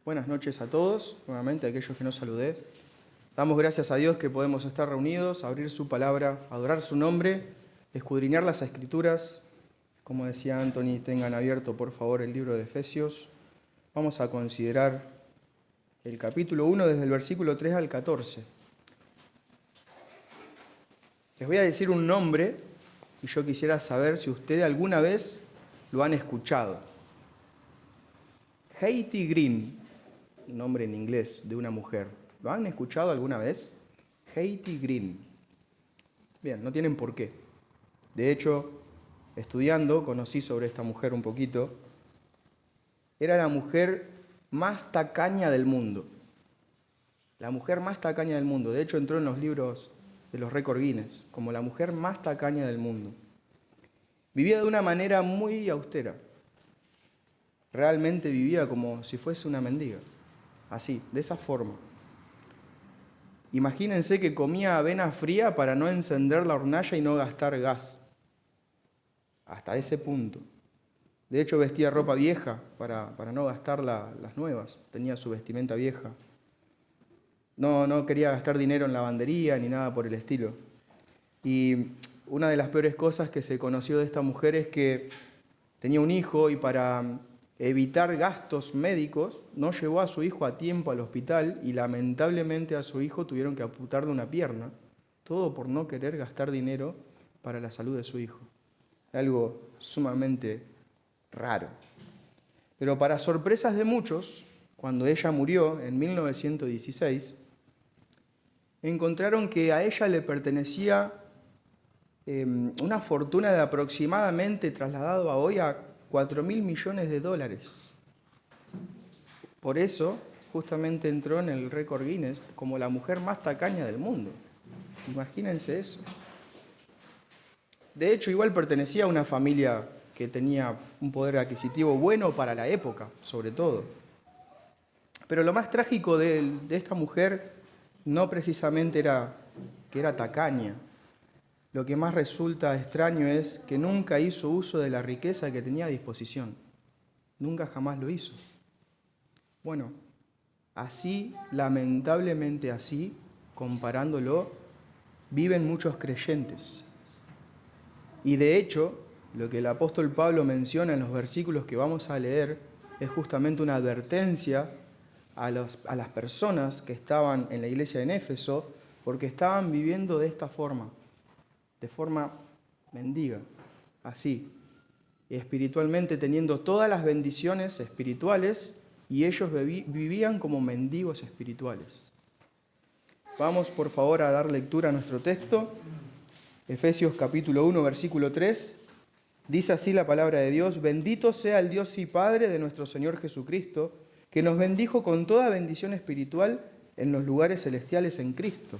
Buenas noches a todos, nuevamente a aquellos que no saludé. Damos gracias a Dios que podemos estar reunidos, abrir su palabra, adorar su nombre, escudriñar las Escrituras. Como decía Anthony, tengan abierto por favor el libro de Efesios. Vamos a considerar el capítulo 1 desde el versículo 3 al 14. Les voy a decir un nombre y yo quisiera saber si ustedes alguna vez lo han escuchado. Haiti Green, un nombre en inglés de una mujer. ¿Lo han escuchado alguna vez? Haiti Green. Bien, no tienen por qué. De hecho, estudiando, conocí sobre esta mujer un poquito. Era la mujer más tacaña del mundo. La mujer más tacaña del mundo. De hecho, entró en los libros de los récords Guinness como la mujer más tacaña del mundo. Vivía de una manera muy austera. Realmente vivía como si fuese una mendiga. Así, de esa forma. Imagínense que comía avena fría para no encender la hornalla y no gastar gas. Hasta ese punto. De hecho, vestía ropa vieja para no gastar las nuevas. Tenía su vestimenta vieja. No quería gastar dinero en lavandería ni nada por el estilo. Y una de las peores cosas que se conoció de esta mujer es que tenía un hijo y para evitar gastos médicos, no llevó a su hijo a tiempo al hospital y lamentablemente a su hijo tuvieron que amputarle una pierna, todo por no querer gastar dinero para la salud de su hijo. Algo sumamente raro. Pero para sorpresas de muchos, cuando ella murió en 1916, encontraron que a ella le pertenecía una fortuna de aproximadamente, trasladado a hoy, a $4.000 millones. Por eso, justamente entró en el récord Guinness como la mujer más tacaña del mundo. Imagínense eso. De hecho, igual pertenecía a una familia que tenía un poder adquisitivo bueno para la época, sobre todo. Pero lo más trágico de esta mujer no precisamente era que era tacaña. Lo que más resulta extraño es que nunca hizo uso de la riqueza que tenía a disposición. Nunca jamás lo hizo. Bueno, así, lamentablemente así, comparándolo, viven muchos creyentes. Y de hecho, lo que el apóstol Pablo menciona en los versículos que vamos a leer es justamente una advertencia a las personas que estaban en la iglesia en Éfeso, porque estaban viviendo de esta forma, de forma mendiga, así, espiritualmente teniendo todas las bendiciones espirituales y ellos vivían como mendigos espirituales. Vamos por favor a dar lectura a nuestro texto. Efesios capítulo 1, versículo 3. Dice así la palabra de Dios: bendito sea el Dios y Padre de nuestro Señor Jesucristo, que nos bendijo con toda bendición espiritual en los lugares celestiales en Cristo,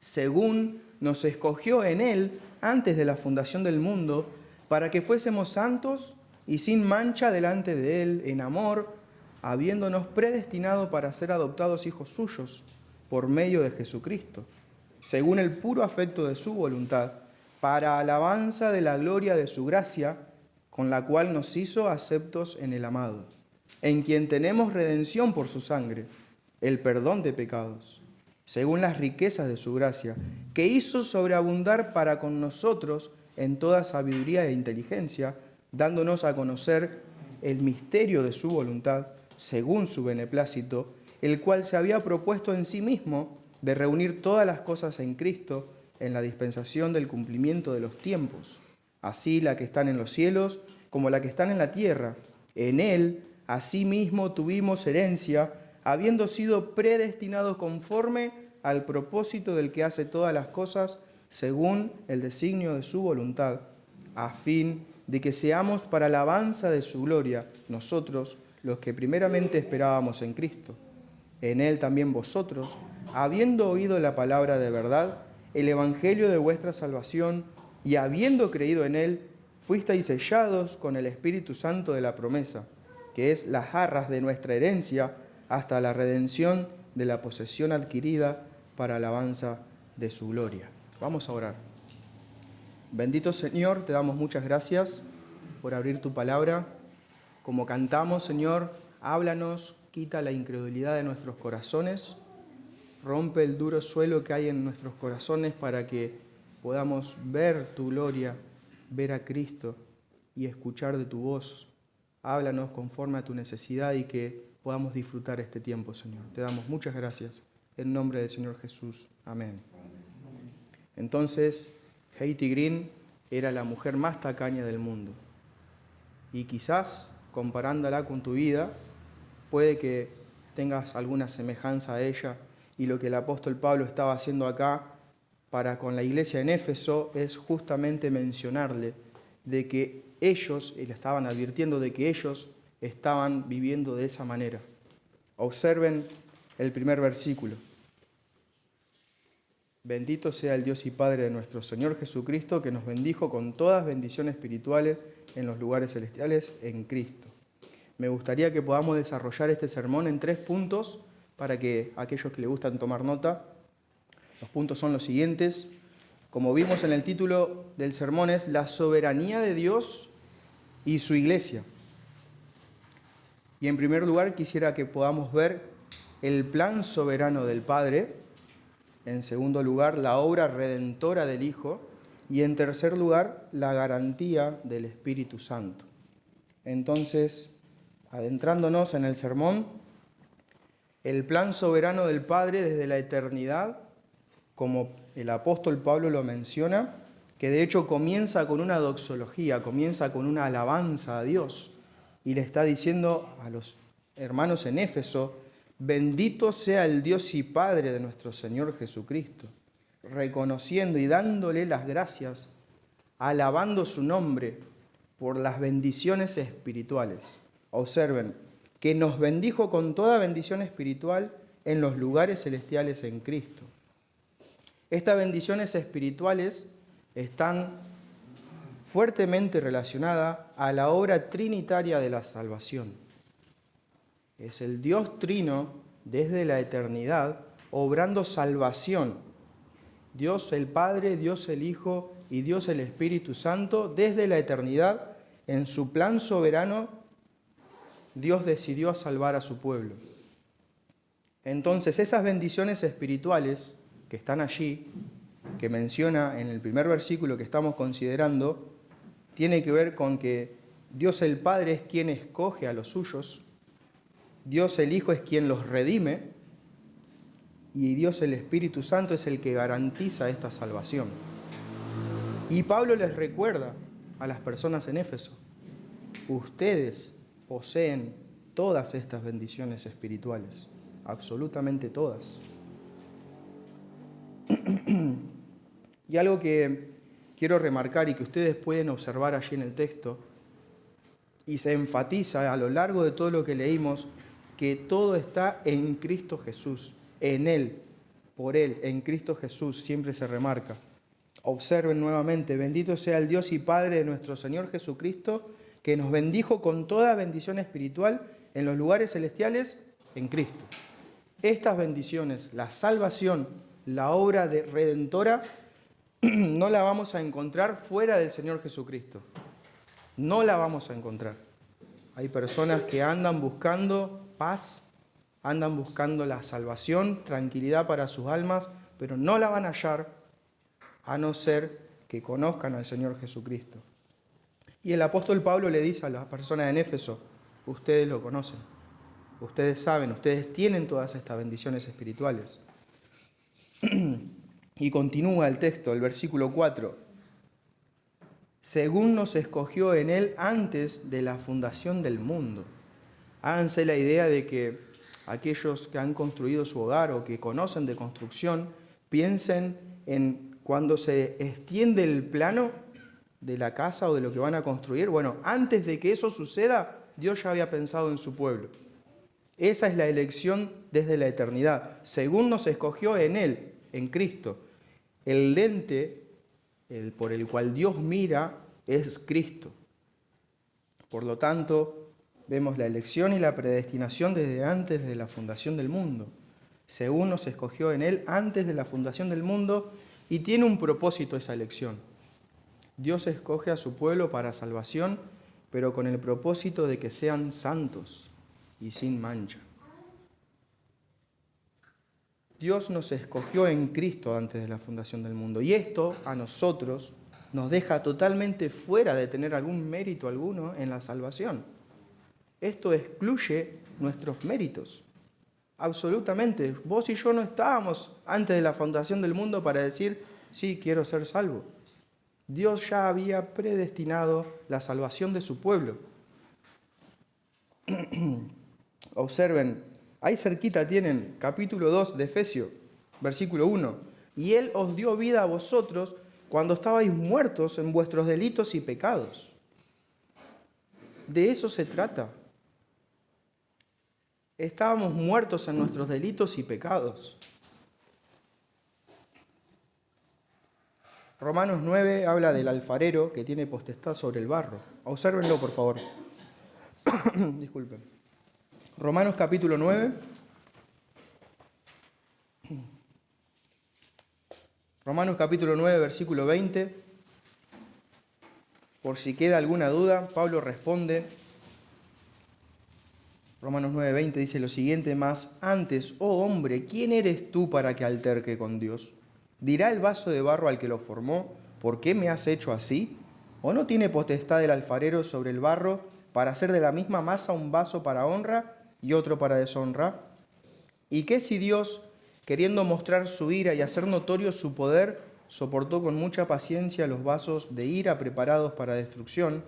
según nos escogió en Él antes de la fundación del mundo, para que fuésemos santos y sin mancha delante de Él en amor, habiéndonos predestinado para ser adoptados hijos suyos por medio de Jesucristo, según el puro afecto de su voluntad, para alabanza de la gloria de su gracia, con la cual nos hizo aceptos en el amado, en quien tenemos redención por su sangre, el perdón de pecados, según las riquezas de su gracia, que hizo sobreabundar para con nosotros en toda sabiduría e inteligencia, dándonos a conocer el misterio de su voluntad, según su beneplácito, el cual se había propuesto en sí mismo de reunir todas las cosas en Cristo en la dispensación del cumplimiento de los tiempos, así la que están en los cielos como la que están en la tierra. En Él, asimismo, tuvimos herencia, habiendo sido predestinados conforme al propósito del que hace todas las cosas según el designio de su voluntad, a fin de que seamos para alabanza de su gloria, nosotros, los que primeramente esperábamos en Cristo. En Él también vosotros, habiendo oído la palabra de verdad, el evangelio de vuestra salvación, y habiendo creído en Él, fuisteis sellados con el Espíritu Santo de la promesa, que es las arras de nuestra herencia, hasta la redención de la posesión adquirida para alabanza de su gloria. Vamos a orar. Bendito Señor, te damos muchas gracias por abrir tu palabra. Como cantamos, Señor, háblanos quita la incredulidad de nuestros corazones, rompe el duro suelo que hay en nuestros corazones para que podamos ver tu gloria, ver a Cristo y escuchar de tu voz. Háblanos conforme a tu necesidad y que podamos disfrutar este tiempo, Señor. Te damos muchas gracias. En nombre del Señor Jesús. Amén. Entonces, Haiti Green era la mujer más tacaña del mundo. Y quizás, comparándola con tu vida, puede que tengas alguna semejanza a ella. Y lo que el apóstol Pablo estaba haciendo acá para con la iglesia en Éfeso es justamente mencionarle de que ellos, y le estaban advirtiendo de que ellos estaban viviendo de esa manera. Observen el primer versículo. Bendito sea el Dios y Padre de nuestro Señor Jesucristo, que nos bendijo con todas bendiciones espirituales en los lugares celestiales en Cristo. Me gustaría que podamos desarrollar este sermón en 3 puntos para que aquellos que les gustan tomar nota. Los puntos son los siguientes. Como vimos en el título del sermón, es la soberanía de Dios y su iglesia. Y en primer lugar quisiera que podamos ver el plan soberano del Padre. En segundo lugar, la obra redentora del Hijo. Y en tercer lugar, la garantía del Espíritu Santo. Entonces, adentrándonos en el sermón, el plan soberano del Padre desde la eternidad, como el apóstol Pablo lo menciona, que de hecho comienza con una doxología, comienza con una alabanza a Dios, y le está diciendo a los hermanos en Éfeso: bendito sea el Dios y Padre de nuestro Señor Jesucristo, reconociendo y dándole las gracias, alabando su nombre por las bendiciones espirituales. Observen, que nos bendijo con toda bendición espiritual en los lugares celestiales en Cristo. Estas bendiciones espirituales están fuertemente relacionadas a la obra trinitaria de la salvación. Es el Dios trino desde la eternidad obrando salvación. Dios el Padre, Dios el Hijo y Dios el Espíritu Santo, desde la eternidad, en su plan soberano, Dios decidió salvar a su pueblo. Entonces, esas bendiciones espirituales que están allí, que menciona en el primer versículo que estamos considerando, tiene que ver con que Dios el Padre es quien escoge a los suyos, Dios el Hijo es quien los redime, y Dios el Espíritu Santo es el que garantiza esta salvación. Y Pablo les recuerda a las personas en Éfeso: ustedes poseen todas estas bendiciones espirituales, absolutamente todas. Y algo que quiero remarcar y que ustedes pueden observar allí en el texto, y se enfatiza a lo largo de todo lo que leímos, que todo está en Cristo Jesús, en Él, por Él, en Cristo Jesús, siempre se remarca. Observen nuevamente: bendito sea el Dios y Padre de nuestro Señor Jesucristo, que nos bendijo con toda bendición espiritual en los lugares celestiales en Cristo. Estas bendiciones, la salvación, la obra redentora, no la vamos a encontrar fuera del Señor Jesucristo. No la vamos a encontrar. Hay personas que andan buscando paz, andan buscando la salvación, tranquilidad para sus almas, pero no la van a hallar a no ser que conozcan al Señor Jesucristo. Y el apóstol Pablo le dice a las personas en Éfeso: ustedes lo conocen, ustedes saben, ustedes tienen todas estas bendiciones espirituales. Y continúa el texto, el versículo 4. Según nos escogió en Él antes de la fundación del mundo. Háganse la idea de que aquellos que han construido su hogar o que conocen de construcción, piensen en cuando se extiende el plano de la casa o de lo que van a construir. Bueno, antes de que eso suceda, Dios ya había pensado en su pueblo. Esa es la elección desde la eternidad. Según nos escogió en Él, en Cristo. El lente por el cual Dios mira es Cristo. Por lo tanto, vemos la elección y la predestinación desde antes de la fundación del mundo. Según nos escogió en Él antes de la fundación del mundo, y tiene un propósito esa elección. Dios escoge a su pueblo para salvación, pero con el propósito de que sean santos y sin mancha. Dios nos escogió en Cristo antes de la fundación del mundo. Y esto a nosotros nos deja totalmente fuera de tener algún mérito alguno en la salvación. Esto excluye nuestros méritos. Absolutamente. Vos y yo no estábamos antes de la fundación del mundo para decir, sí, quiero ser salvo. Dios ya había predestinado la salvación de su pueblo. Observen, ahí cerquita tienen capítulo 2 de Efesios, versículo 1. Y Él os dio vida a vosotros cuando estabais muertos en vuestros delitos y pecados. De eso se trata. Estábamos muertos en nuestros delitos y pecados. Romanos 9 habla del alfarero que tiene potestad sobre el barro. Obsérvenlo, por favor. Disculpen. Romanos capítulo 9. Romanos capítulo 9, versículo 20. Por si queda alguna duda, Pablo responde. Romanos 9, 20 dice lo siguiente: más antes, oh hombre, ¿quién eres tú para que alterque con Dios? ¿Dirá el vaso de barro al que lo formó, ¿por qué me has hecho así? ¿O no tiene potestad el alfarero sobre el barro para hacer de la misma masa un vaso para honra y otro para deshonra? ¿Y qué si Dios, queriendo mostrar su ira y hacer notorio su poder, soportó con mucha paciencia los vasos de ira preparados para destrucción,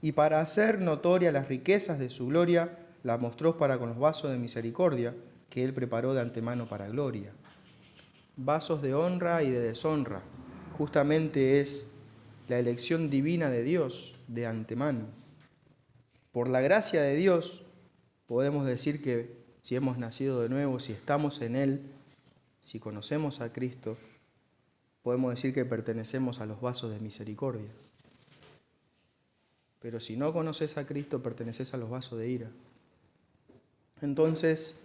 y para hacer notoria las riquezas de su gloria, la mostró para con los vasos de misericordia que Él preparó de antemano para gloria? Vasos de honra y de deshonra, justamente es la elección divina de Dios de antemano. Por la gracia de Dios podemos decir que si hemos nacido de nuevo, si estamos en Él, si conocemos a Cristo, podemos decir que pertenecemos a los vasos de misericordia. Pero si no conoces a Cristo, perteneces a los vasos de ira. Entonces,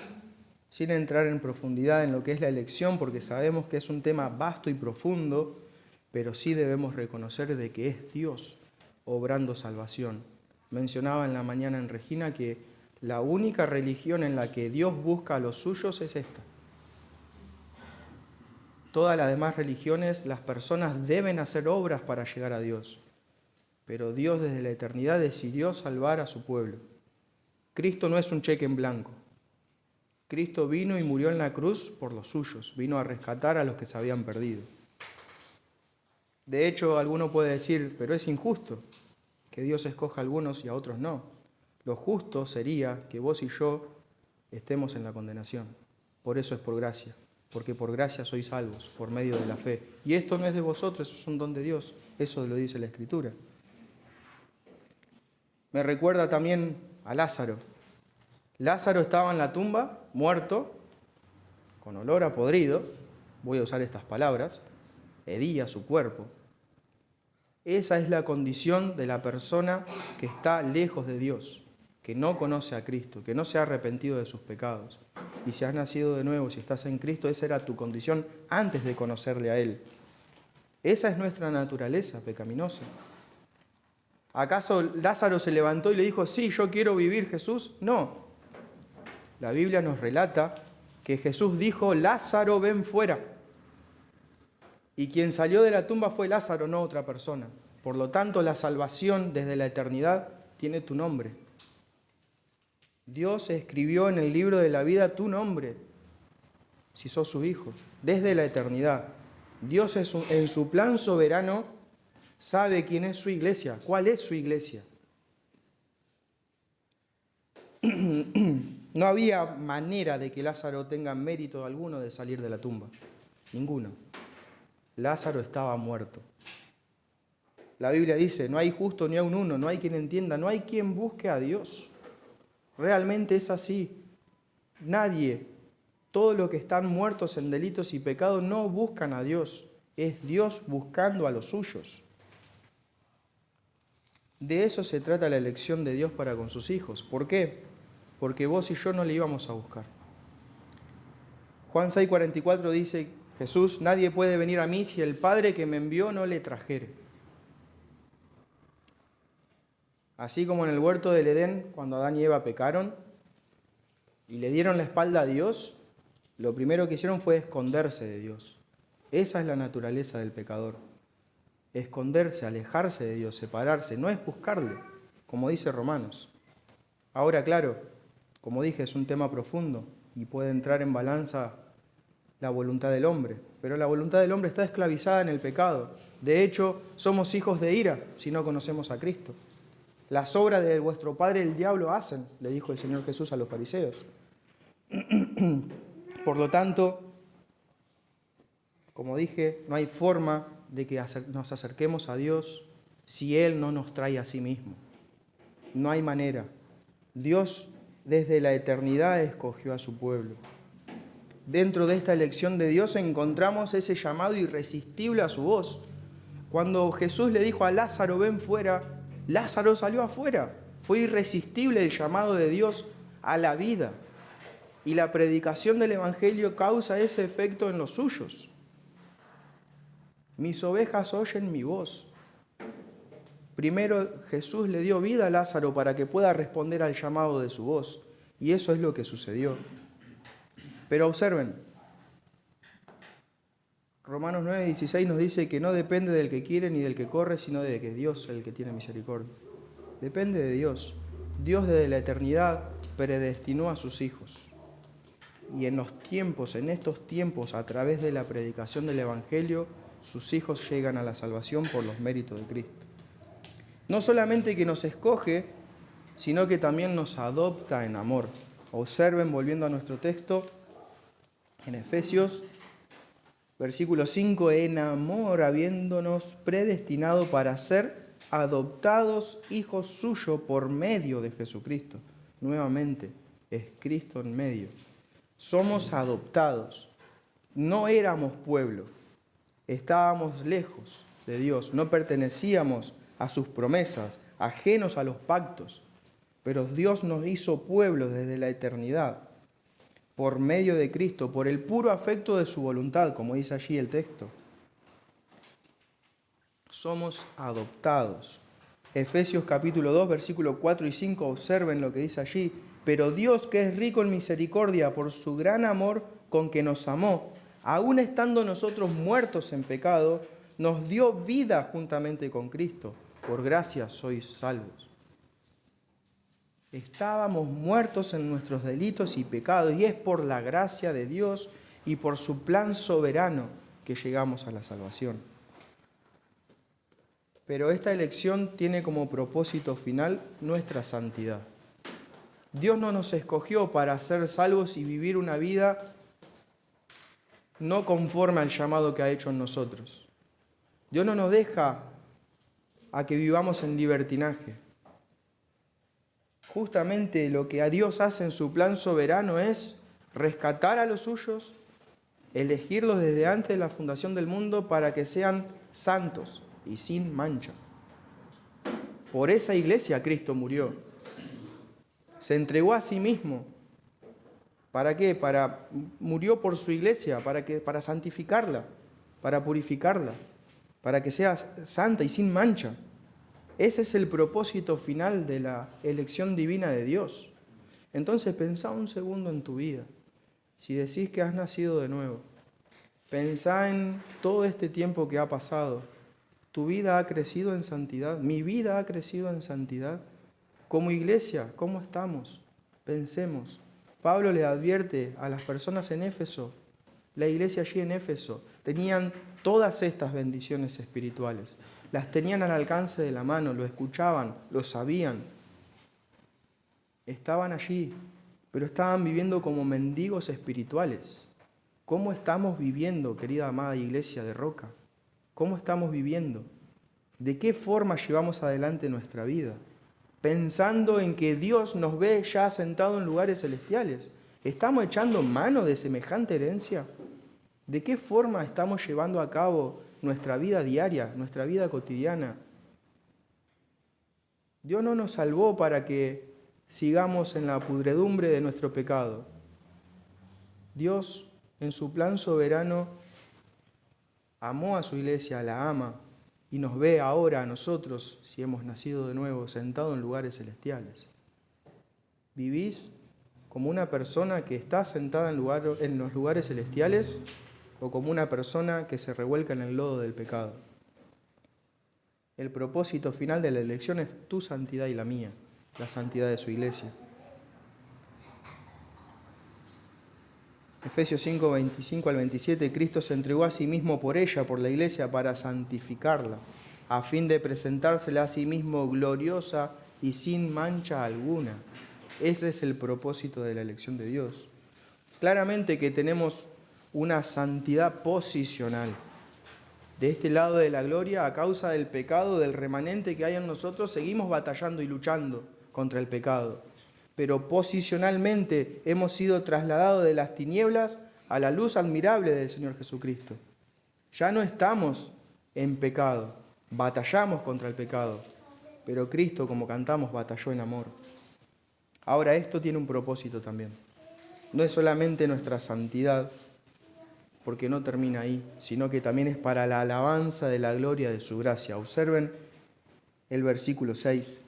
sin entrar en profundidad en lo que es la elección, porque sabemos que es un tema vasto y profundo, pero sí debemos reconocer de que es Dios obrando salvación. Mencionaba en la mañana en Regina que la única religión en la que Dios busca a los suyos es esta. Todas las demás religiones, las personas deben hacer obras para llegar a Dios. Pero Dios desde la eternidad decidió salvar a su pueblo. Cristo no es un cheque en blanco. Cristo vino y murió en la cruz por los suyos, vino a rescatar a los que se habían perdido. De hecho, alguno puede decir, pero es injusto que Dios escoja a algunos y a otros no. Lo justo sería que vos y yo estemos en la condenación. Por eso es por gracia, porque por gracia sois salvos, por medio de la fe. Y esto no es de vosotros, eso es un don de Dios. Eso lo dice la Escritura. Me recuerda también a Lázaro. Lázaro estaba en la tumba, muerto, con olor a podrido, voy a usar estas palabras, hedía su cuerpo. Esa es la condición de la persona que está lejos de Dios, que no conoce a Cristo, que no se ha arrepentido de sus pecados. Y si has nacido de nuevo, si estás en Cristo, esa era tu condición antes de conocerle a Él. Esa es nuestra naturaleza pecaminosa. ¿Acaso Lázaro se levantó y le dijo, sí, yo quiero vivir, Jesús? No. La Biblia nos relata que Jesús dijo, Lázaro, ven fuera. Y quien salió de la tumba fue Lázaro, no otra persona. Por lo tanto, la salvación desde la eternidad tiene tu nombre. Dios escribió en el libro de la vida tu nombre, si sos su hijo, desde la eternidad. Dios en su plan soberano sabe quién es su iglesia, cuál es su iglesia. No había manera de que Lázaro tenga mérito alguno de salir de la tumba. Ninguno. Lázaro estaba muerto. La Biblia dice, no hay justo ni aun uno, no hay quien entienda, no hay quien busque a Dios. Realmente es así. Nadie, todos los que están muertos en delitos y pecados no buscan a Dios. Es Dios buscando a los suyos. De eso se trata la elección de Dios para con sus hijos. ¿Por qué? Porque vos y yo no le íbamos a buscar. Juan 6:44 dice, Jesús, nadie puede venir a mí si el Padre que me envió no le trajere. Así como en el huerto del Edén, cuando Adán y Eva pecaron y le dieron la espalda a Dios, Lo primero que hicieron fue esconderse de Dios. Esa es la naturaleza del pecador. Esconderse, alejarse de Dios, separarse, no es buscarle, como dice Romanos. Ahora, claro, como dije, es un tema profundo y puede entrar en balanza la voluntad del hombre, pero la voluntad del hombre está esclavizada en el pecado. De hecho, somos hijos de ira si no conocemos a Cristo. Las obras de vuestro padre el diablo hacen, le dijo el Señor Jesús a los fariseos. Por lo tanto, como dije, no hay forma de que nos acerquemos a Dios si Él no nos trae a sí mismo. No hay manera. Dios desde la eternidad escogió a su pueblo. Dentro de esta elección de Dios encontramos ese llamado irresistible a su voz. Cuando Jesús le dijo a Lázaro, ven fuera, Lázaro salió afuera. Fue irresistible el llamado de Dios a la vida. Y la predicación del Evangelio causa ese efecto en los suyos. Mis ovejas oyen mi voz. Primero Jesús le dio vida a Lázaro para que pueda responder al llamado de su voz. Y eso es lo que sucedió. Pero observen, Romanos 9:16 nos dice que no depende del que quiere ni del que corre, sino de que Dios es el que tiene misericordia. Depende de Dios. Dios desde la eternidad predestinó a sus hijos. Y en estos tiempos, a través de la predicación del Evangelio, sus hijos llegan a la salvación por los méritos de Cristo. No solamente que nos escoge, sino que también nos adopta en amor. Observen, volviendo a nuestro texto, en Efesios, versículo 5, en amor habiéndonos predestinado para ser adoptados hijos suyos por medio de Jesucristo. Nuevamente, es Cristo en medio. Somos adoptados. No éramos pueblo. Estábamos lejos de Dios. No pertenecíamos a sus promesas, ajenos a los pactos. Pero Dios nos hizo pueblo desde la eternidad, por medio de Cristo, por el puro afecto de su voluntad, como dice allí el texto. Somos adoptados. Efesios capítulo 2, versículos 4 y 5, observen lo que dice allí. Pero Dios, que es rico en misericordia, por su gran amor con que nos amó, aun estando nosotros muertos en pecado, nos dio vida juntamente con Cristo. Por gracia sois salvos. Estábamos muertos en nuestros delitos y pecados, y es por la gracia de Dios y por su plan soberano que llegamos a la salvación. Pero esta elección tiene como propósito final nuestra santidad. Dios no nos escogió para ser salvos y vivir una vida no conforme al llamado que ha hecho en nosotros. Dios no nos deja a que vivamos en libertinaje. Justamente lo que a Dios hace en su plan soberano es rescatar a los suyos, elegirlos desde antes de la fundación del mundo para que sean santos y sin mancha. Por esa iglesia Cristo murió. Se entregó a sí mismo. ¿Para qué? Murió por su iglesia, para santificarla, para purificarla, para que sea santa y sin mancha. Ese es el propósito final de la elección divina de Dios. Entonces pensá un segundo en tu vida. Si decís que has nacido de nuevo, pensá en todo este tiempo que ha pasado. Tu vida ha crecido en santidad, mi vida ha crecido en santidad. Como iglesia, ¿cómo estamos? Pensemos. Pablo le advierte a las personas en Éfeso, la iglesia allí en Éfeso, tenían todas estas bendiciones espirituales. Las tenían al alcance de la mano, lo escuchaban, lo sabían. Estaban allí, pero estaban viviendo como mendigos espirituales. ¿Cómo estamos viviendo, querida amada iglesia de Roca? ¿Cómo estamos viviendo? ¿De qué forma llevamos adelante nuestra vida? Pensando en que Dios nos ve ya sentado en lugares celestiales. ¿Estamos echando mano de semejante herencia? ¿De qué forma estamos llevando a cabo nuestra vida diaria, nuestra vida cotidiana? Dios no nos salvó para que sigamos en la pudredumbre de nuestro pecado. Dios, en su plan soberano, amó a su iglesia, la ama, y nos ve ahora a nosotros, si hemos nacido de nuevo, sentados en lugares celestiales. ¿Vivís como una persona que está sentada en los lugares celestiales o como una persona que se revuelca en el lodo del pecado. El propósito final de la elección es tu santidad y la mía, la santidad de su iglesia. Efesios 5, 25 al 27, Cristo se entregó a sí mismo por ella, por la iglesia, para santificarla, a fin de presentársela a sí mismo gloriosa y sin mancha alguna. Ese es el propósito de la elección de Dios. Claramente que tenemos una santidad posicional. De este lado de la gloria, a causa del pecado, del remanente que hay en nosotros, seguimos batallando y luchando contra el pecado. Pero posicionalmente hemos sido trasladados de las tinieblas a la luz admirable del Señor Jesucristo. Ya no estamos en pecado, batallamos contra el pecado, pero Cristo, como cantamos, batalló en amor. Ahora, esto tiene un propósito también. No es solamente nuestra santidad, porque no termina ahí, sino que también es para la alabanza de la gloria de su gracia. Observen el versículo 6.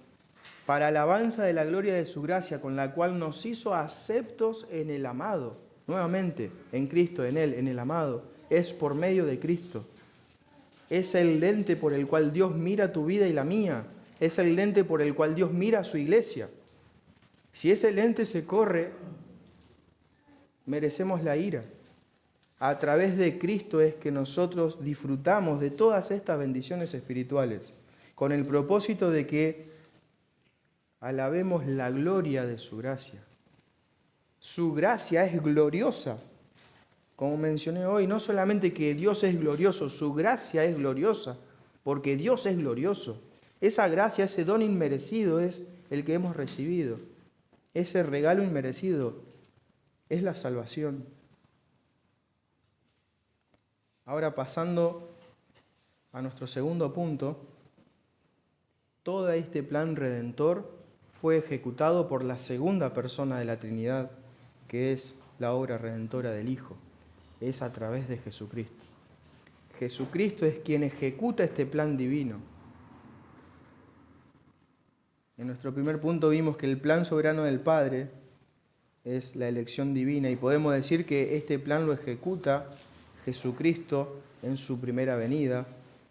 Para alabanza de la gloria de su gracia, con la cual nos hizo aceptos en el amado. Nuevamente, en Cristo, en Él, en el amado. Es por medio de Cristo. Es el lente por el cual Dios mira tu vida y la mía. Es el lente por el cual Dios mira a su iglesia. Si ese lente se corre, merecemos la ira. A través de Cristo es que nosotros disfrutamos de todas estas bendiciones espirituales, con el propósito de que alabemos la gloria de su gracia. Su gracia es gloriosa. Como mencioné hoy, no solamente que Dios es glorioso, su gracia es gloriosa, porque Dios es glorioso. Esa gracia, ese don inmerecido es el que hemos recibido. Ese regalo inmerecido es la salvación. Ahora, pasando a nuestro segundo punto, todo este plan redentor fue ejecutado por la segunda persona de la Trinidad, que es la obra redentora del Hijo. Es a través de Jesucristo. Jesucristo es quien ejecuta este plan divino. En nuestro primer punto vimos que el plan soberano del Padre es la elección divina y podemos decir que este plan lo ejecuta Jesucristo en su primera venida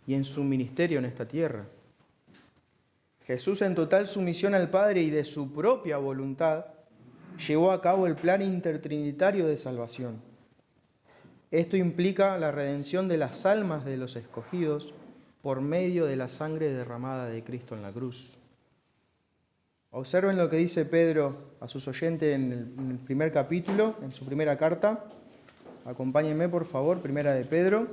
y en su ministerio en esta tierra. Jesús, en total sumisión al Padre y de su propia voluntad, llevó a cabo el plan intertrinitario de salvación. Esto implica la redención de las almas de los escogidos por medio de la sangre derramada de Cristo en la cruz. Observen lo que dice Pedro a sus oyentes en el primer capítulo, en su primera carta. Acompáñenme, por favor, primera de Pedro,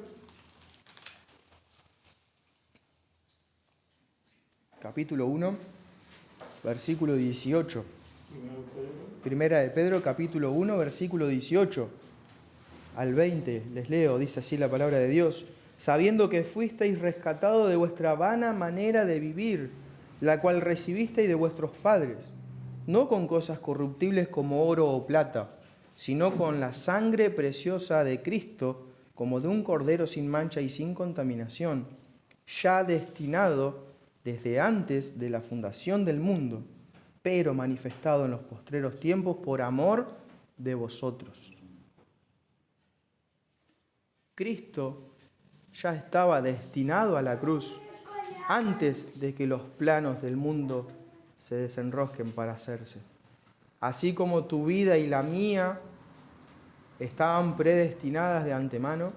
capítulo 1, versículo 18. Primera de Pedro, capítulo 1, versículo 18 al 20. Les leo, dice así la palabra de Dios. Sabiendo que fuisteis rescatados de vuestra vana manera de vivir, la cual recibisteis de vuestros padres, no con cosas corruptibles como oro o plata, sino con la sangre preciosa de Cristo, como de un cordero sin mancha y sin contaminación, ya destinado desde antes de la fundación del mundo, pero manifestado en los postreros tiempos por amor de vosotros. Cristo ya estaba destinado a la cruz antes de que los planos del mundo se desenrosquen para hacerse. Así como tu vida y la mía estaban predestinadas de antemano,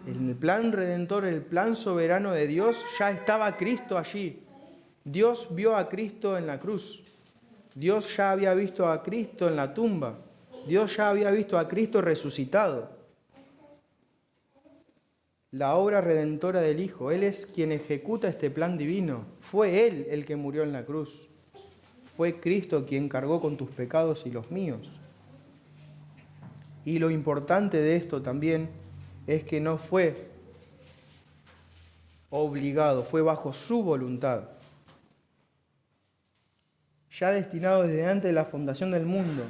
en el plan redentor, el plan soberano de Dios, ya estaba Cristo allí. Dios vio a Cristo en la cruz. Dios ya había visto a Cristo en la tumba. Dios ya había visto a Cristo resucitado. La obra redentora del Hijo, Él es quien ejecuta este plan divino. Fue Él el que murió en la cruz. Fue Cristo quien cargó con tus pecados y los míos. Y lo importante de esto también es que no fue obligado, fue bajo su voluntad. Ya destinado desde antes de la fundación del mundo,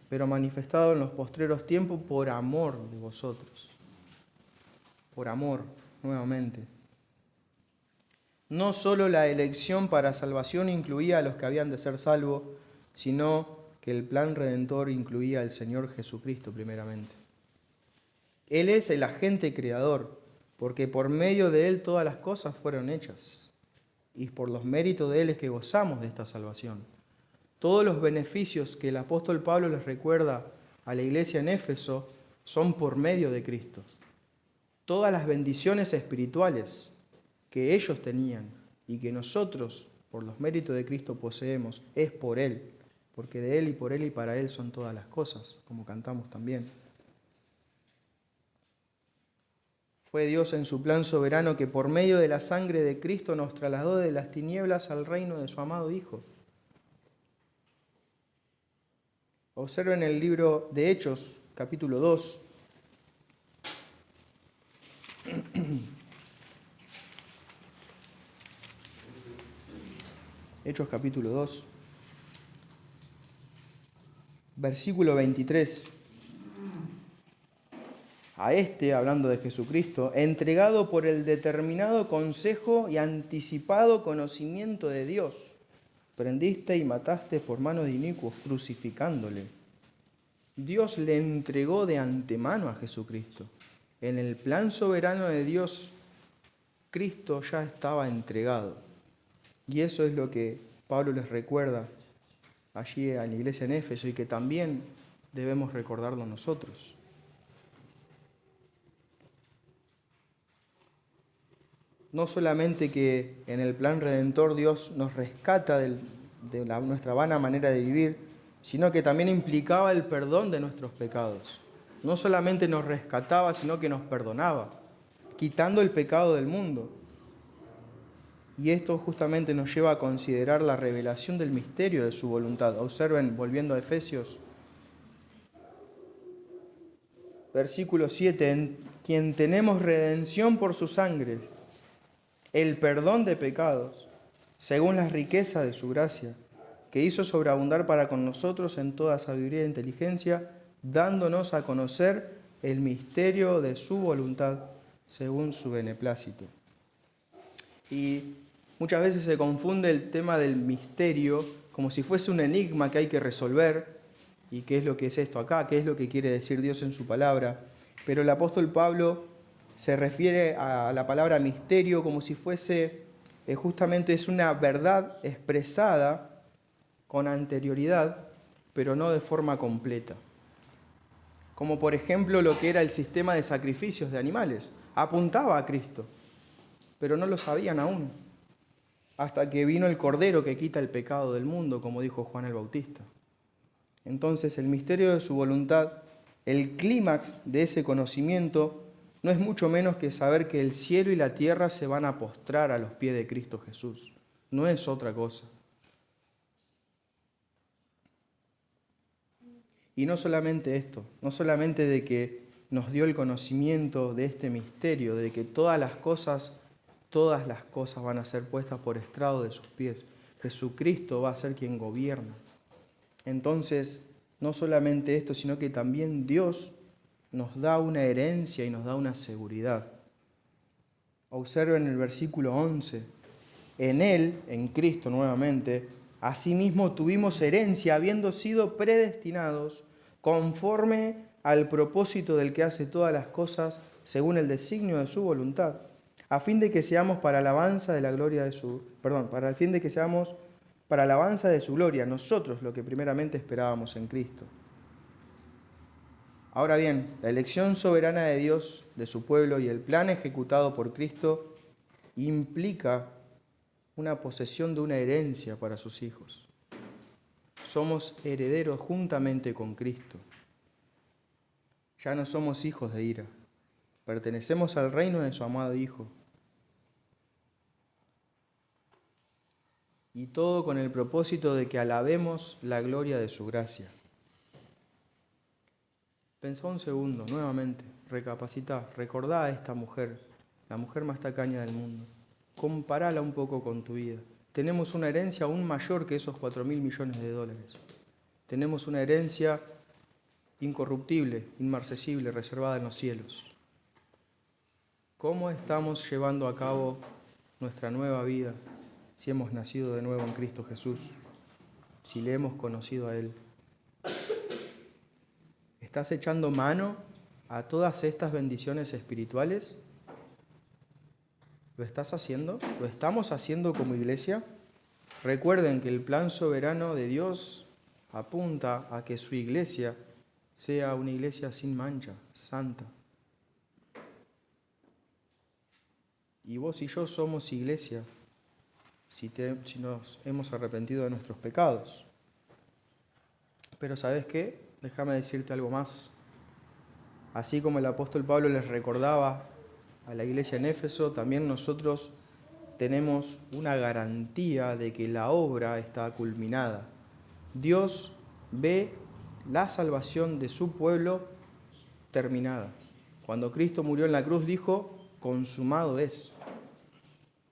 pero manifestado en los postreros tiempos por amor de vosotros. Por amor, nuevamente. No solo la elección para salvación incluía a los que habían de ser salvos, sino que el plan redentor incluía al Señor Jesucristo primeramente. Él es el agente creador, porque por medio de Él todas las cosas fueron hechas, y por los méritos de Él es que gozamos de esta salvación. Todos los beneficios que el apóstol Pablo les recuerda a la iglesia en Éfeso son por medio de Cristo. Todas las bendiciones espirituales que ellos tenían y que nosotros, por los méritos de Cristo, poseemos, es por Él, porque de Él y por Él y para Él son todas las cosas, como cantamos también. Fue Dios en su plan soberano que por medio de la sangre de Cristo nos trasladó de las tinieblas al reino de su amado Hijo. Observen el libro de Hechos, capítulo 2. Hechos capítulo 2, versículo 23. A este, hablando de Jesucristo, entregado por el determinado consejo y anticipado conocimiento de Dios, prendiste y mataste por mano de inicuos, crucificándole. Dios le entregó de antemano a Jesucristo. En el plan soberano de Dios, Cristo ya estaba entregado. Y eso es lo que Pablo les recuerda allí a la iglesia en Éfeso y que también debemos recordarlo nosotros. No solamente que en el plan redentor Dios nos rescata de nuestra vana manera de vivir, sino que también implicaba el perdón de nuestros pecados. No solamente nos rescataba, sino que nos perdonaba, quitando el pecado del mundo. Y esto justamente nos lleva a considerar la revelación del misterio de su voluntad. Observen, volviendo a Efesios, versículo 7, en quien tenemos redención por su sangre, el perdón de pecados, según las riquezas de su gracia, que hizo sobreabundar para con nosotros en toda sabiduría e inteligencia, dándonos a conocer el misterio de su voluntad, según su beneplácito. Y muchas veces se confunde el tema del misterio como si fuese un enigma que hay que resolver. ¿Y qué es lo que es esto acá? ¿Qué es lo que quiere decir Dios en su palabra? Pero el apóstol Pablo se refiere a la palabra misterio como si fuese, justamente es una verdad expresada con anterioridad, pero no de forma completa. Como por ejemplo lo que era el sistema de sacrificios de animales. Apuntaba a Cristo, pero no lo sabían aún, hasta que vino el Cordero que quita el pecado del mundo, como dijo Juan el Bautista. Entonces el misterio de su voluntad, el clímax de ese conocimiento, no es mucho menos que saber que el cielo y la tierra se van a postrar a los pies de Cristo Jesús. No es otra cosa. Y no solamente esto, no solamente de que nos dio el conocimiento de este misterio, de que todas las cosas van a ser puestas por estrado de sus pies. Jesucristo va a ser quien gobierna. Entonces, no solamente esto, sino que también Dios nos da una herencia y nos da una seguridad. Observen el versículo 11. En Él, en Cristo nuevamente, asimismo tuvimos herencia, habiendo sido predestinados conforme al propósito del que hace todas las cosas según el designio de su voluntad, a fin de que seamos para alabanza de la gloria de su, para el fin de que seamos para alabanza de su gloria, nosotros lo que primeramente esperábamos en Cristo. Ahora bien, la elección soberana de Dios, de su pueblo y el plan ejecutado por Cristo implica una posesión de una herencia para sus hijos. Somos herederos juntamente con Cristo. Ya no somos hijos de ira, pertenecemos al reino de su amado Hijo. Y todo con el propósito de que alabemos la gloria de su gracia. Pensá un segundo, nuevamente, recapacitá, recordá a esta mujer, la mujer más tacaña del mundo. Comparala un poco con tu vida. Tenemos una herencia aún mayor que esos 4.000 millones de dólares. Tenemos una herencia incorruptible, inmarcesible, reservada en los cielos. ¿Cómo estamos llevando a cabo nuestra nueva vida si hemos nacido de nuevo en Cristo Jesús? Si le hemos conocido a Él. ¿Estás echando mano a todas estas bendiciones espirituales? ¿Lo estás haciendo? ¿Lo estamos haciendo como iglesia? Recuerden que el plan soberano de Dios apunta a que su iglesia sea una iglesia sin mancha, santa. Y vos y yo somos iglesia si nos hemos arrepentido de nuestros pecados. Pero ¿sabes qué? Déjame decirte algo más. Así como el apóstol Pablo les recordaba a la iglesia en Éfeso, también nosotros tenemos una garantía de que la obra está culminada. Dios ve la salvación de su pueblo terminada. Cuando Cristo murió en la cruz dijo, consumado es.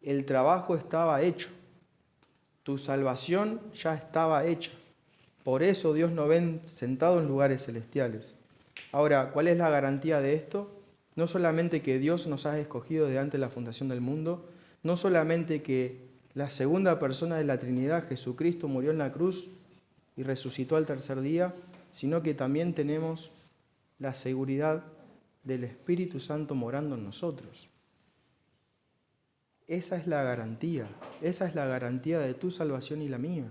El trabajo estaba hecho. Tu salvación ya estaba hecha. Por eso Dios nos ve sentado en lugares celestiales. Ahora, ¿cuál es la garantía de esto? No solamente que Dios nos ha escogido de antes de la fundación del mundo, no solamente que la segunda persona de la Trinidad, Jesucristo, murió en la cruz y resucitó al tercer día, sino que también tenemos la seguridad del Espíritu Santo morando en nosotros. Esa es la garantía de tu salvación y la mía.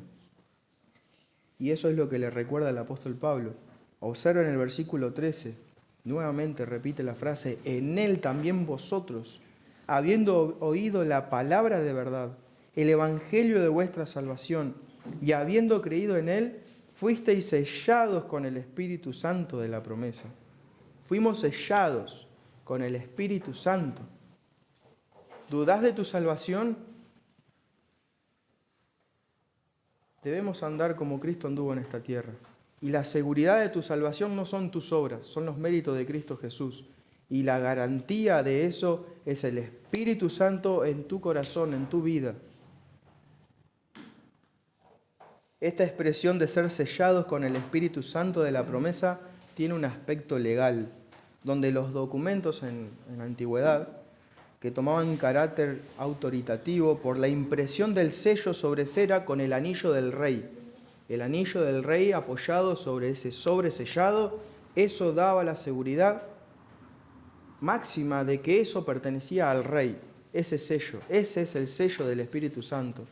Y eso es lo que le recuerda el apóstol Pablo. Observen el versículo 13, nuevamente repite la frase, en él también vosotros, habiendo oído la palabra de verdad, el evangelio de vuestra salvación, y habiendo creído en él, fuisteis sellados con el Espíritu Santo de la promesa. Fuimos sellados con el Espíritu Santo. ¿Dudás de tu salvación? Debemos andar como Cristo anduvo en esta tierra. Y la seguridad de tu salvación no son tus obras, son los méritos de Cristo Jesús. Y la garantía de eso es el Espíritu Santo en tu corazón, en tu vida. Esta expresión de ser sellados con el Espíritu Santo de la promesa tiene un aspecto legal, donde los documentos en la antigüedad, que tomaban carácter autoritativo por la impresión del sello sobre cera con el anillo del rey. El anillo del rey apoyado sobre ese sobresellado, eso daba la seguridad máxima de que eso pertenecía al rey, ese sello. Ese es el sello del Espíritu Santo.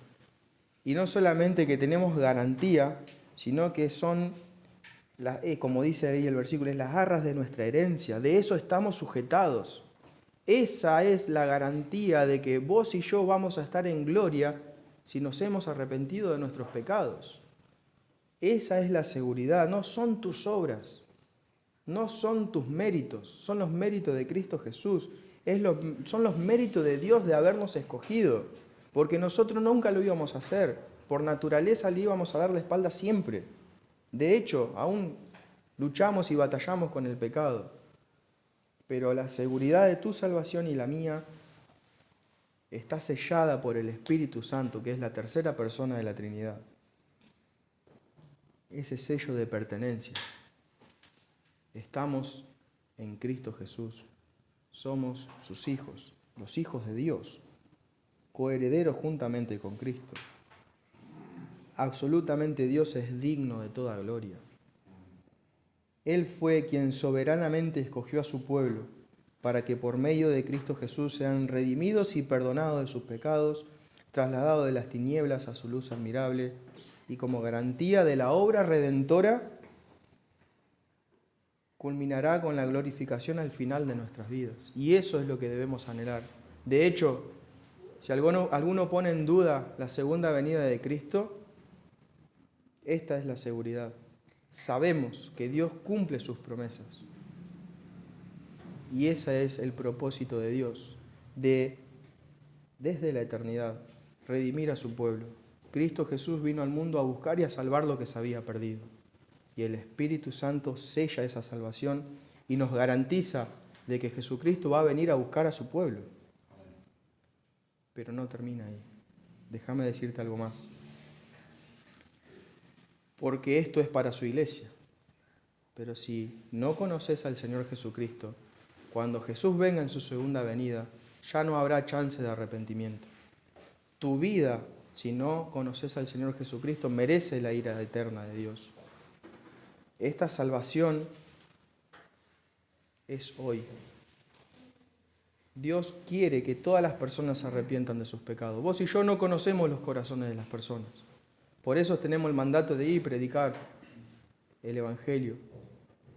Y no solamente que tenemos garantía, sino que son, como dice ahí el versículo, es las arras de nuestra herencia. De eso estamos sujetados. Esa es la garantía de que vos y yo vamos a estar en gloria si nos hemos arrepentido de nuestros pecados. Esa es la seguridad, no son tus obras, no son tus méritos, son los méritos de Cristo Jesús, son los méritos de Dios de habernos escogido, porque nosotros nunca lo íbamos a hacer, por naturaleza le íbamos a dar la espalda siempre. De hecho, aún luchamos y batallamos con el pecado, pero la seguridad de tu salvación y la mía está sellada por el Espíritu Santo, que es la tercera persona de la Trinidad. Ese sello de pertenencia. Estamos en Cristo Jesús. Somos sus hijos, los hijos de Dios, coherederos juntamente con Cristo. Absolutamente Dios es digno de toda gloria. Él fue quien soberanamente escogió a su pueblo para que por medio de Cristo Jesús sean redimidos y perdonados de sus pecados, trasladados de las tinieblas a su luz admirable, y como garantía de la obra redentora, culminará con la glorificación al final de nuestras vidas. Y eso es lo que debemos anhelar. De hecho, si alguno pone en duda la segunda venida de Cristo, esta es la seguridad. Sabemos que Dios cumple sus promesas. Y ese es el propósito de Dios, desde la eternidad, redimir a su pueblo. Cristo Jesús vino al mundo a buscar y a salvar lo que se había perdido. Y el Espíritu Santo sella esa salvación y nos garantiza de que Jesucristo va a venir a buscar a su pueblo. Pero no termina ahí. Déjame decirte algo más. Porque esto es para su iglesia. Pero si no conoces al Señor Jesucristo, cuando Jesús venga en su segunda venida, ya no habrá chance de arrepentimiento. Tu vida, si no conoces al Señor Jesucristo, merece la ira eterna de Dios. Esta salvación es hoy. Dios quiere que todas las personas se arrepientan de sus pecados. Vos y yo no conocemos los corazones de las personas. Por eso tenemos el mandato de ir y predicar el Evangelio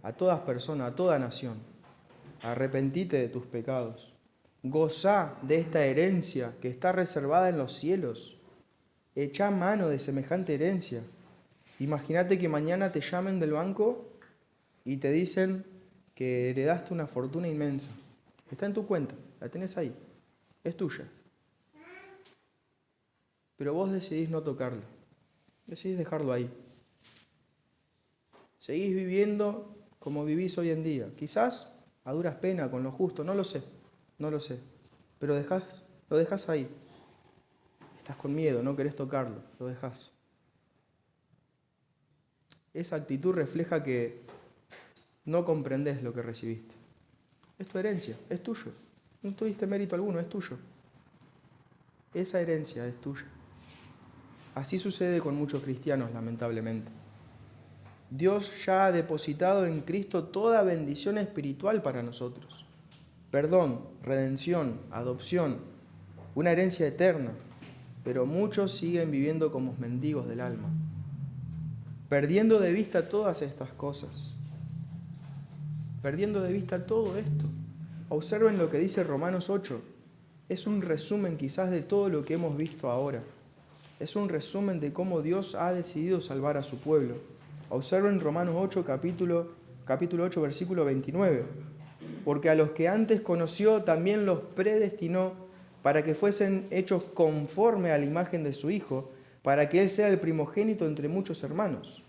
a todas personas, a toda nación. Arrepentite de tus pecados. Gozá de esta herencia que está reservada en los cielos. Echá mano de semejante herencia. Imagínate que mañana te llamen del banco y te dicen que heredaste una fortuna inmensa. Está en tu cuenta, la tenés ahí, es tuya. Pero vos decidís no tocarla, decidís dejarlo ahí. Seguís viviendo como vivís hoy en día. Quizás a duras penas, con lo justo, no lo sé. Pero lo dejás ahí. Estás con miedo, no querés tocarlo, lo dejás. Esa actitud refleja que no comprendés lo que recibiste. Es tu herencia, es tuyo. No tuviste mérito alguno, es tuyo. Esa herencia es tuya. Así sucede con muchos cristianos, lamentablemente. Dios ya ha depositado en Cristo toda bendición espiritual para nosotros. Perdón, redención, adopción, una herencia eterna. Pero muchos siguen viviendo como mendigos del alma, perdiendo de vista todas estas cosas. Perdiendo de vista todo esto. Observen lo que dice Romanos 8. Es un resumen quizás de todo lo que hemos visto ahora. Es un resumen de cómo Dios ha decidido salvar a su pueblo. Observen Romanos 8, capítulo 8, versículo 29. Porque a los que antes conoció también los predestinó para que fuesen hechos conforme a la imagen de su Hijo, para que Él sea el primogénito entre muchos hermanos.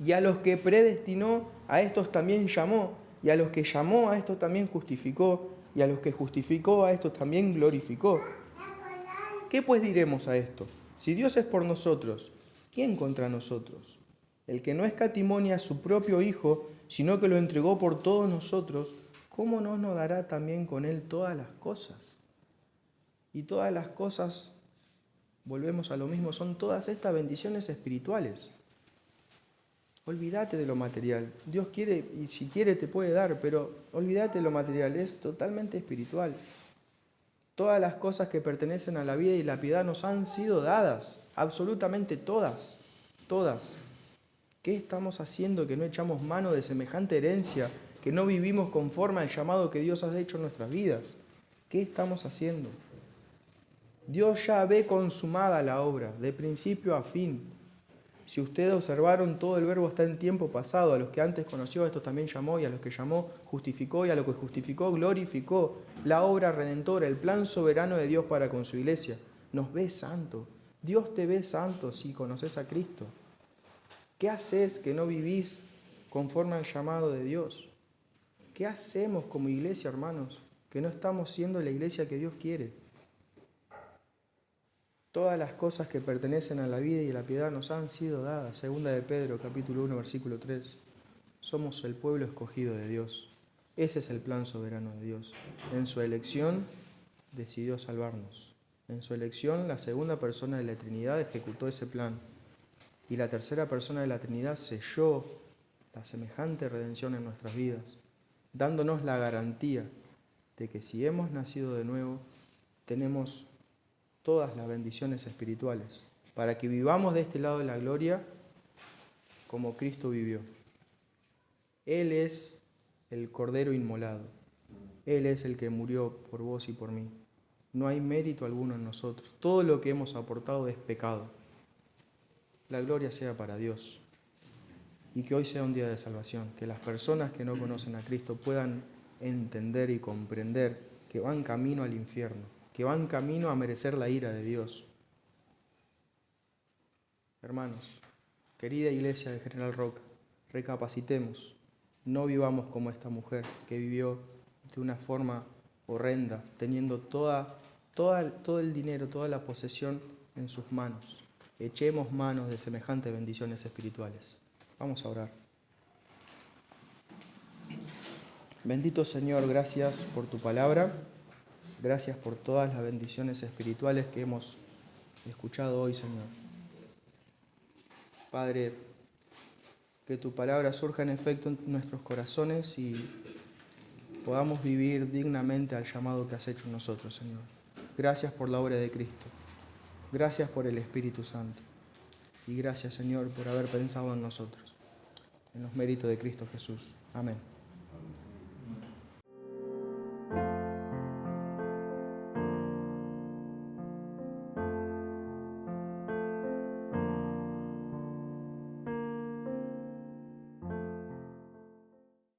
Y a los que predestinó, a estos también llamó, y a los que llamó, a estos también justificó, y a los que justificó, a estos también glorificó. ¿Qué pues diremos a esto? Si Dios es por nosotros, ¿quién contra nosotros? El que no escatimó a su propio Hijo, sino que lo entregó por todos nosotros, ¿cómo no nos dará también con Él todas las cosas? Y todas las cosas, volvemos a lo mismo, son todas estas bendiciones espirituales. Olvídate de lo material. Dios quiere, y si quiere te puede dar, pero olvídate de lo material, es totalmente espiritual. Todas las cosas que pertenecen a la vida y la piedad nos han sido dadas, absolutamente todas, todas. ¿Qué estamos haciendo que no echamos mano de semejante herencia, que no vivimos conforme al llamado que Dios ha hecho en nuestras vidas? ¿Qué estamos haciendo? Dios ya ve consumada la obra, de principio a fin. Si ustedes observaron, todo el verbo está en tiempo pasado. A los que antes conoció, a estos también llamó, y a los que llamó, justificó, y a los que justificó, glorificó. La obra redentora, el plan soberano de Dios para con su iglesia. Nos ve santo. Dios te ve santo si conoces a Cristo. ¿Qué haces que no vivís conforme al llamado de Dios? ¿Qué hacemos como iglesia, hermanos, que no estamos siendo la iglesia que Dios quiere? Todas las cosas que pertenecen a la vida y a la piedad nos han sido dadas. Segunda de Pedro, capítulo 1, versículo 3. Somos el pueblo escogido de Dios. Ese es el plan soberano de Dios. En su elección decidió salvarnos. En su elección, la segunda persona de la Trinidad ejecutó ese plan. Y la tercera persona de la Trinidad selló la semejante redención en nuestras vidas, dándonos la garantía de que si hemos nacido de nuevo, tenemos todas las bendiciones espirituales, para que vivamos de este lado de la gloria como Cristo vivió. Él es el Cordero inmolado. Él es el que murió por vos y por mí. No hay mérito alguno en nosotros. Todo lo que hemos aportado es pecado. La gloria sea para Dios. Y que hoy sea un día de salvación. Que las personas que no conocen a Cristo puedan entender y comprender que van camino al infierno, que van camino a merecer la ira de Dios. Hermanos, querida iglesia de General Roca, recapacitemos. No vivamos como esta mujer que vivió de una forma horrenda, teniendo todo el dinero, toda la posesión en sus manos. Echemos manos de semejantes bendiciones espirituales. Vamos a orar. Bendito Señor, gracias por tu palabra. Gracias por todas las bendiciones espirituales que hemos escuchado hoy, Señor. Padre, que tu palabra surja en efecto en nuestros corazones y podamos vivir dignamente al llamado que has hecho en nosotros, Señor. Gracias por la obra de Cristo. Gracias por el Espíritu Santo. Y gracias, Señor, por haber pensado en nosotros, en los méritos de Cristo Jesús. Amén.